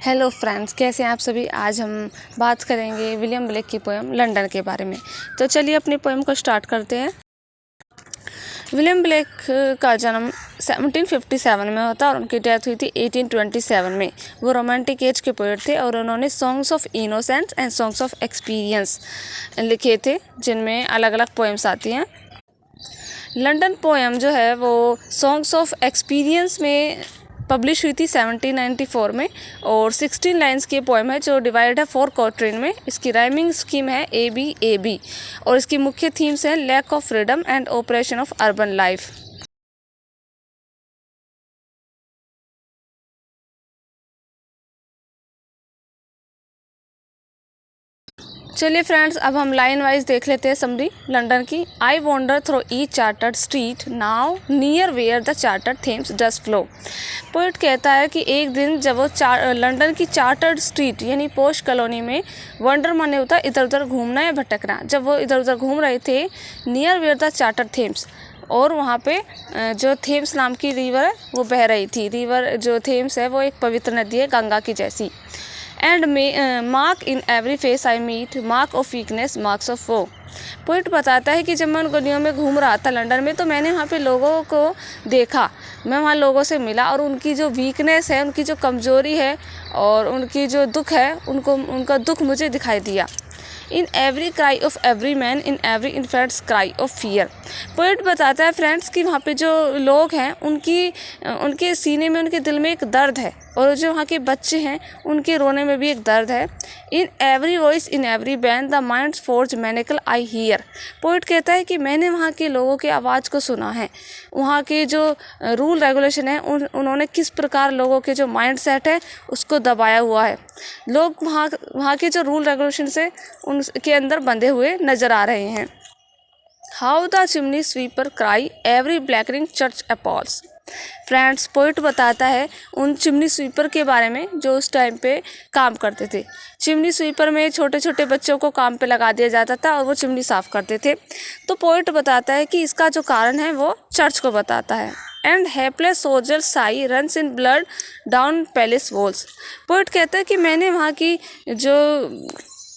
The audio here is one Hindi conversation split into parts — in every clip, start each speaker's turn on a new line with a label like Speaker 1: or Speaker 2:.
Speaker 1: हेलो फ्रेंड्स, कैसे हैं आप सभी। आज हम बात करेंगे विलियम ब्लेक की पोएम लंदन के बारे में। तो चलिए अपनी पोएम को स्टार्ट करते हैं। विलियम ब्लेक का जन्म 1757 में होता और उनकी डेथ हुई थी 1827 में। वो रोमांटिक एज के पोएट थे और उन्होंने songs of innocence and songs of experience लिखे थे, जिनमें अलग अलग पोएम्स आती हैं। लंदन पोएम जो है वो सॉन्ग्स ऑफ एक्सपीरियंस में पब्लिश हुई थी 1794 में और 16 लाइन्स की पोएम है जो डिवाइड है 4 क्वार्टरिन में। इसकी राइमिंग स्कीम है ABAB और इसकी मुख्य थीम्स हैं lack of freedom and operation of urban life. चलिए फ्रेंड्स, अब हम लाइन वाइज देख लेते हैं समरी लंदन की। I wander through each chartered street now near where the chartered Thames does flow. Poet कहता है कि एक दिन जब वो लंदन की चार्टर्ड स्ट्रीट यानी पोश कॉलोनी में, वंडर माने होता है इधर उधर घूमना या भटकना, जब वो इधर उधर घूम रहे थे near where the chartered Thames, और वहाँ पे जो थेम्स नाम की रिवर है वो बह रही थी। रिवर जो थेम्स है वो एक पवित्र नदी है, गंगा की जैसी। And mark in every face I meet mark of weakness marks of वो। पोइट बताता है कि जब मैं उन गलियों में घूम रहा था लंदन में, तो मैंने वहाँ पे लोगों को देखा, मैं वहाँ लोगों से मिला और उनकी जो वीकनेस है, उनकी जो कमज़ोरी है और उनकी जो दुख है, उनका दुख मुझे दिखाई दिया। In every cry of every man in every infants cry of fear. Poet बताता है फ्रेंड्स कि वहाँ पे जो लोग हैं उनके सीने में, उनके दिल में एक दर्द है, और जो वहाँ के बच्चे हैं उनके रोने में भी एक दर्द है। In every voice in every band the minds forge manacle I hear. Poet कहता है कि मैंने वहाँ के लोगों की आवाज़ को सुना है, वहाँ के जो रूल रेगुलेशन है उन्होंने किस प्रकार लोगों के जो माइंड सेट है उसको दबाया हुआ है। लोग वहाँ के जो रूल रेगुलेशन है उनके अंदर बंधे हुए नज़र आ रहे हैं। How the chimney sweeper cry every blackening church appalls. Friends, poet बताता है उन चिमनी स्वीपर के बारे में जो उस टाइम पे काम करते थे। चिमनी स्वीपर में छोटे छोटे बच्चों को काम पे लगा दिया जाता था और वो चिमनी साफ़ करते थे। तो पोइट बताता है कि इसका जो कारण है वो चर्च को बताता है। And helpless soldier Sai runs in blood down palace walls. Poet कहता है कि मैंने वहाँ की जो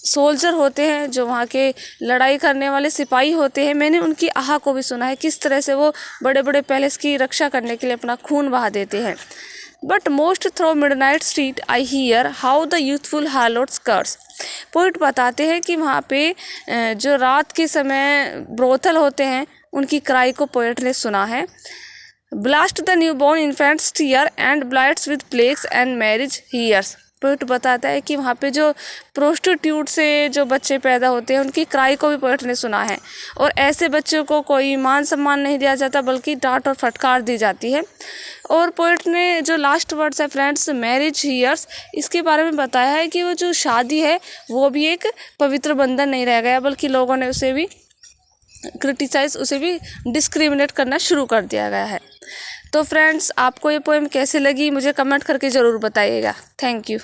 Speaker 1: सोल्जर होते हैं, जो वहाँ के लड़ाई करने वाले सिपाही होते हैं, मैंने उनकी आह को भी सुना है, किस तरह से वो बड़े बड़े पैलेस की रक्षा करने के लिए अपना खून बहा देते हैं। But most through midnight street I hear how the youthful harlots curse. Poet बताते हैं कि वहाँ पे जो रात के समय ब्रोथल होते हैं उनकी क्राई को पोइट ने सुना है। Blast the newborn infants tear and blights with plagues and marriage hearse. Poet बताता है कि वहाँ पे जो प्रोस्टिट्यूट से जो बच्चे पैदा होते हैं उनकी क्राई को भी पोइट ने सुना है, और ऐसे बच्चों को कोई मान सम्मान नहीं दिया जाता बल्कि डांट और फटकार दी जाती है। और पोइट ने जो लास्ट वर्ड्स है फ्रेंड्स, मैरिज हीयर्स, इसके बारे में बताया है कि वो जो शादी है वो भी एक पवित्र बंधन नहीं रह गया, बल्कि लोगों ने उसे भी क्रिटिसाइज, उसे भी डिस्क्रिमिनेट करना शुरू कर दिया गया है। तो फ्रेंड्स, आपको ये पोएम कैसे लगी मुझे कमेंट करके ज़रूर बताइएगा। Thank you.